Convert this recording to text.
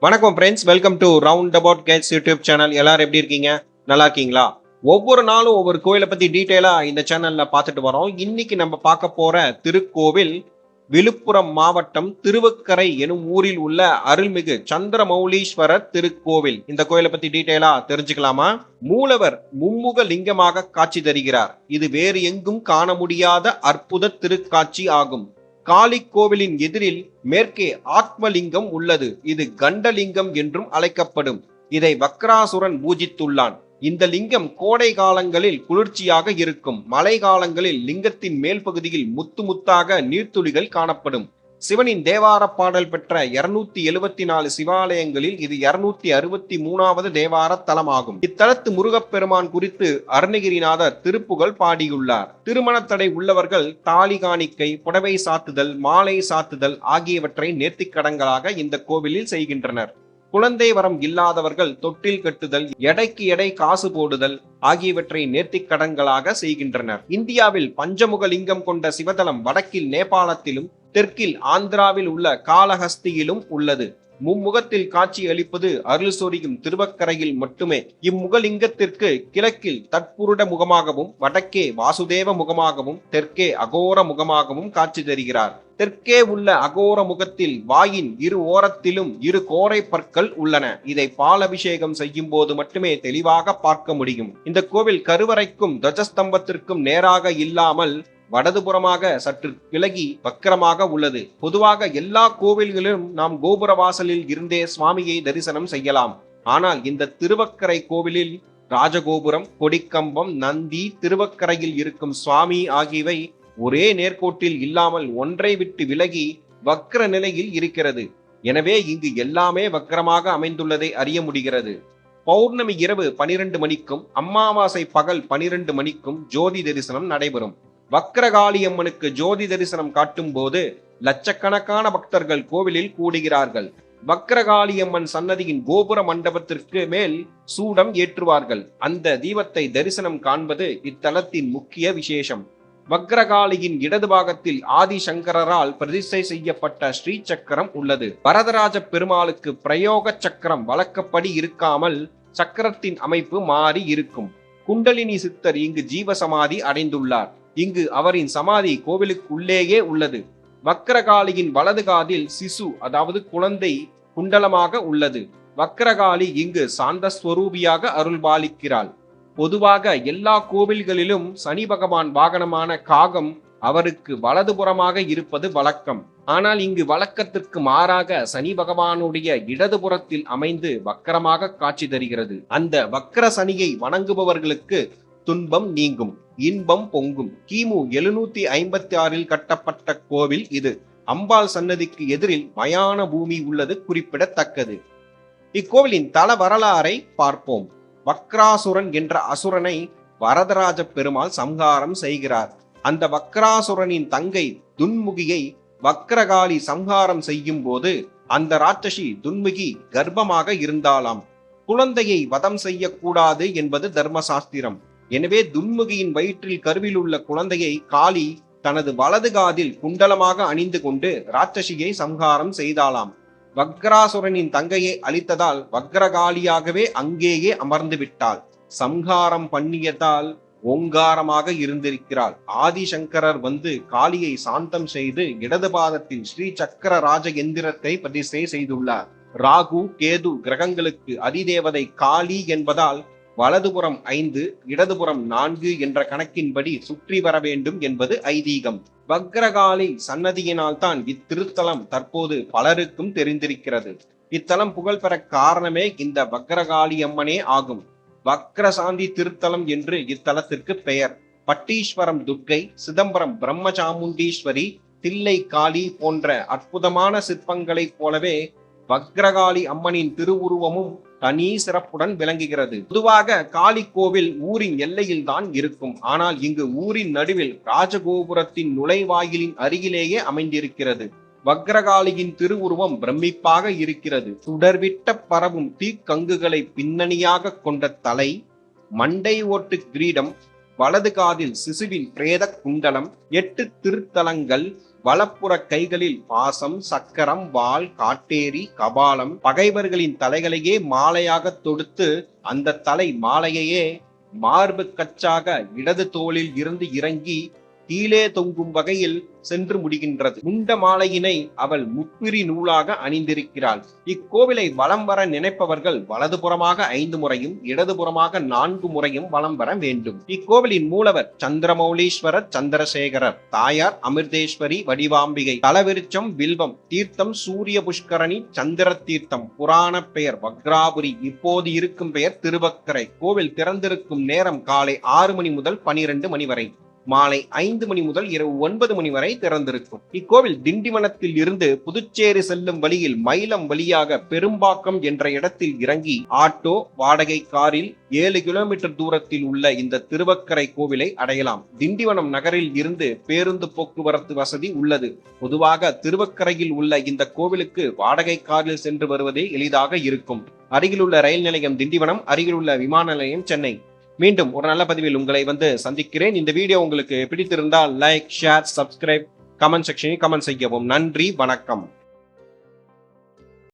வணக்கம் friends, welcome to round about Gates YouTube channel. எல்லாரும் எப்படி இருக்கீங்க? நல்லா இருக்கீங்களா? ஒவ்வொரு நாளும் ஒவ்வொரு கோயிலை பத்தி டீட்டெயிலா இந்த சேனல்ல பார்த்துட்டு வரோம். இன்னைக்கு நம்ம பார்க்க போற திருக்கோவில் விழுப்புரம் மாவட்டம் திருவக்கரை எனும் ஊரில் உள்ள அருள்மிகு சந்திரமௌலீஸ்வரர் திருக்கோவில். இந்த கோயிலை பத்தி டீட்டெயிலா தெரிஞ்சுக்கலாமா? மூலவர் மும்முக லிங்கமாக காட்சி தருகிறார். இது வேறு எங்கும் காண முடியாத அற்புத திருக்காட்சி ஆகும். காளி கோவிலின் எதிரில் மேற்கே ஆத்மலிங்கம் உள்ளது. இது கண்டலிங்கம் என்றும் அழைக்கப்படும். இதை வக்ராசுரன் பூஜித்துள்ளான். இந்த லிங்கம் கோடை காலங்களில் குளிர்ச்சியாக இருக்கும். மழை காலங்களில் லிங்கத்தின் மேல் பகுதியில் முத்து முத்தாக நீர்த்துளிகள் காணப்படும். சிவனின் தேவார பாடல் பெற்ற 274 சிவாலயங்களில் இது 263வது தேவார தலமாகும். இத்தலத்து முருகப்பெருமான் குறித்து அருணகிரிநாதர் திருப்புகழ் பாடியுள்ளார். திருமணத்தடை உள்ளவர்கள் தாலி காணிக்கை, புடவை சாத்துதல், மாலை சாத்துதல் ஆகியவற்றை நேர்த்திக்கடன்களாக இந்த கோவிலில் செய்கின்றனர். குழந்தை வரம் இல்லாதவர்கள் தொட்டில் கட்டுதல், எடைக்கு எடை காசு போடுதல் ஆகியவற்றை நேர்த்திக் கடன்களாக செய்கின்றனர். இந்தியாவில் பஞ்சமுக லிங்கம் கொண்ட சிவதலம் வடக்கில் நேபாளத்திலும் தெற்கில் ஆந்திராவில் உள்ள காளஹஸ்தியிலும் உள்ளது. மும்முகத்தில் காட்சி அளிப்பது அருள் சொரியும் திருவக்கரையில் மட்டுமே. இம்முகலிங்கத்திற்கு கிழக்கில் தற்புருட முகமாகவும், வடக்கே வாசுதேவ முகமாகவும், தெற்கே அகோர முகமாகவும் காட்சி தருகிறார். தெற்கே உள்ள அகோர முகத்தில் வாயின் இரு ஓரத்திலும் இரு கோரை பற்கள் உள்ளன. இதை பாலபிஷேகம் செய்யும் போது மட்டுமே தெளிவாக பார்க்க முடியும். இந்த கோவில் கருவறைக்கும் துவஜஸ்தம்பத்திற்கும் நேராக இல்லாமல் வடதுபுறமாக சற்று விலகி வக்கரமாக உள்ளது. பொதுவாக எல்லா கோவில்களிலும் நாம் கோபுர வாசலில் இருந்தே சுவாமியை தரிசனம் செய்யலாம். ஆனால் இந்த திருவக்கரை கோவிலில் ராஜகோபுரம், கொடிக்கம்பம், நந்தி, திருவக்கரையில் இருக்கும் சுவாமி ஆகியவை ஒரே நேர்கோட்டில் இல்லாமல் ஒன்றை விட்டு விலகி வக்ர நிலையில் இருக்கிறது. எனவே இங்கு எல்லாமே வக்ரமாக அமைந்துள்ளதை அறிய முடிகிறது. பௌர்ணமி இரவு 12 மணிக்கும் அமாவாசை பகல் 12 மணிக்கும் ஜோதி தரிசனம் நடைபெறும். வக்ரகாளியம்மனுக்கு ஜோதி தரிசனம் காட்டும் போது லட்சக்கணக்கான பக்தர்கள் கோவிலில் கூடுகிறார்கள். வக்ரகாளியம்மன் சன்னதியின் கோபுர மண்டபத்திற்கு மேல் சூடம் ஏற்றுவார்கள். அந்த தீபத்தை தரிசனம் காண்பது இத்தலத்தின் முக்கிய விசேஷம். வக்ரகாளியின் இடது பாகத்தில் ஆதிசங்கரால் பிரதிஷ்டை செய்யப்பட்ட ஸ்ரீ சக்கரம் உள்ளது. வரதராஜ பெருமாளுக்கு பிரயோக சக்கரம் வழக்கப்படி இருக்காமல் சக்கரத்தின் அமைப்பு மாறி இருக்கும். குண்டலினி சித்தர் இங்கு ஜீவசமாதி அடைந்துள்ளார். இங்கு அவரின் சமாதி கோவிலுக்குள்ளேயே உள்ளது. வக்ரகாளியின் வலது காதில் சிசு, அதாவது குழந்தை குண்டலமாக உள்ளது. வக்ரகாளி இங்கு சாந்தஸ்வரூபியாக அருள்பாலிக்கிறாள். பொதுவாக எல்லா கோவில்களிலும் சனி பகவான் வாகனமான காகம் அவருக்கு வலதுபுறமாக இருப்பது வழக்கம். ஆனால் இங்கு வழக்கத்திற்கு மாறாக சனி பகவானுடைய இடதுபுறத்தில் அமைந்து வக்கரமாக காட்சி தருகிறது. அந்த வக்கர சனியை வணங்குபவர்களுக்கு துன்பம் நீங்கும், இன்பம் பொங்கும். கிமு 756 கட்டப்பட்ட கோவில் இது. அம்பாள் சன்னதிக்கு எதிரில் மயான பூமி உள்ளது குறிப்பிடத்தக்கது. இக்கோவிலின் தல வரலாறை பார்ப்போம். வக்ராசுரன் என்ற அசுரனை வரதராஜ பெருமாள் சம்ஹாரம் செய்கிறார். அந்த வக்ராசுரனின் தங்கை துன்முகியை வக்ரகாளி சம்ஹாரம் செய்யும் போது அந்த ராட்சசி துன்முகி கர்ப்பமாக இருந்தாளாம். குழந்தையை வதம் செய்யக்கூடாது என்பது தர்மசாஸ்திரம். எனவே துன்முகியின் வயிற்றில் கருவில் உள்ள குழந்தையை காளி தனது வலது காதில் குண்டலமாக அணிந்து கொண்டு ராட்சசியை சம்ஹாரம் செய்தாளாம். வக்ராசுரனின் தங்கையை அழித்ததால் வக்ரகாளியாகவே அங்கேயே அமர்ந்து விட்டாள். சம்ஹாரம் பண்ணியதால் ஓங்காரமாக இருந்திருக்கிறாள். ஆதிசங்கரர் வந்து காளியை சாந்தம் செய்து இடது பாதத்தில் ஸ்ரீ சக்கர ராஜ எந்திரத்தை பிரதிஷ்டை செய்துள்ளார். ராகு, கேது கிரகங்களுக்கு அதிதேவதை காளி என்பதால் வலதுபுறம் 5, இடதுபுறம் 4 என்ற கணக்கின்படி சுற்றி வர வேண்டும் என்பது ஐதீகம். வக்ரகாளி சன்னதியினால் தான் இத்திருத்தலம் தற்போது பலருக்கும் தெரிந்திருக்கிறது. இத்தலம் புகழ்பெற காரணமே இந்த வக்ரகாளி அம்மனே ஆகும். வக்ரசாந்தி திருத்தலம் என்று இத்தலத்திற்கு பெயர். பட்டீஸ்வரம் துர்க்கை, சிதம்பரம் பிரம்மசாமுண்டீஸ்வரி, தில்லை காளி போன்ற அற்புதமான சிற்பங்களைப் போலவே வக்ரகாளி அம்மனின் திருவுருவமும் தனி சிறப்புடன் விளங்குகிறது. பொதுவாக காளி கோவில் ஊரின் எல்லையில் தான் இருக்கும். ஆனால் இங்கு ஊரின் நடுவில் ராஜகோபுரத்தின் நுழைவாயிலின் அருகிலேயே அமைந்திருக்கிறது. வக்ரகாளியின் திருவுருவம் பிரமிப்பாக இருக்கிறது. சுடர்விட்ட பரவும் தீக்கங்குகளை பின்னணியாக கொண்ட தலை, மண்டை ஓட்டு கிரீடம், வலது காதில் சிசுவின் பிரேத குண்டலம், 8 திருத்தலங்கள், வலப்புற கைகளில் பாசம், சக்கரம், வாள், காட்டேரி, கபாலம், பகைவர்களின் தலைகளையே மாலையாக தொடுத்து அந்த தலை மாலையையே மார்பு கச்சாக இடது தோளில் இருந்து இறங்கி கீழே தொங்கும் வகையில் சென்று முடிகின்றது. முண்ட மாலையினை அவள் முப்பிரி நூலாக அணிந்திருக்கிறாள். இக்கோவிலை வலம் வர நினைப்பவர்கள் வலதுபுறமாக 5 முறையும் இடதுபுறமாக 4 முறையும் வலம் வர வேண்டும். இக்கோவிலின் மூலவர் சந்திரமௌலீஸ்வரர் சந்திரசேகரர், தாயார் அமிர்தேஸ்வரி வடிவாம்பிகை, தலவிருச்சம் வில்வம், தீர்த்தம் சூரிய புஷ்கரணி சந்திர தீர்த்தம், புராண பெயர் வக்ராபுரி, இப்போது இருக்கும் பெயர் திருவக்கரை. கோவில் திறந்திருக்கும் நேரம் காலை 6 மணி முதல் 12 மணி வரை, மாலை 5 மணி முதல் இரவு 9 மணி வரை திறந்திருக்கும். இக்கோவில் திண்டிவனத்தில் இருந்து புதுச்சேரி செல்லும் வழியில் மயிலம் வழியாக பெரும்பாக்கம் என்ற இடத்தில் இறங்கி ஆட்டோ வாடகை காரில் 7 கிலோமீட்டர் தூரத்தில் உள்ள இந்த திருவக்கரை கோவிலை அடையலாம். திண்டிவனம் நகரில் இருந்து பேருந்து போக்குவரத்து வசதி உள்ளது. பொதுவாக திருவக்கரையில் உள்ள இந்த கோவிலுக்கு வாடகை காரில் சென்று வருவதே எளிதாக இருக்கும். அருகிலுள்ள ரயில் நிலையம் திண்டிவனம், அருகிலுள்ள விமான நிலையம் சென்னை. மீண்டும் ஒரு நல்ல பதிவில் உங்களை சந்திக்கிறேன். இந்த வீடியோ உங்களுக்கு பிடித்திருந்தால் லைக், ஷேர், சப்ஸ்கிரைப், கமெண்ட் செக்ஷனில் கமெண்ட் செய்யவும். நன்றி, வணக்கம்.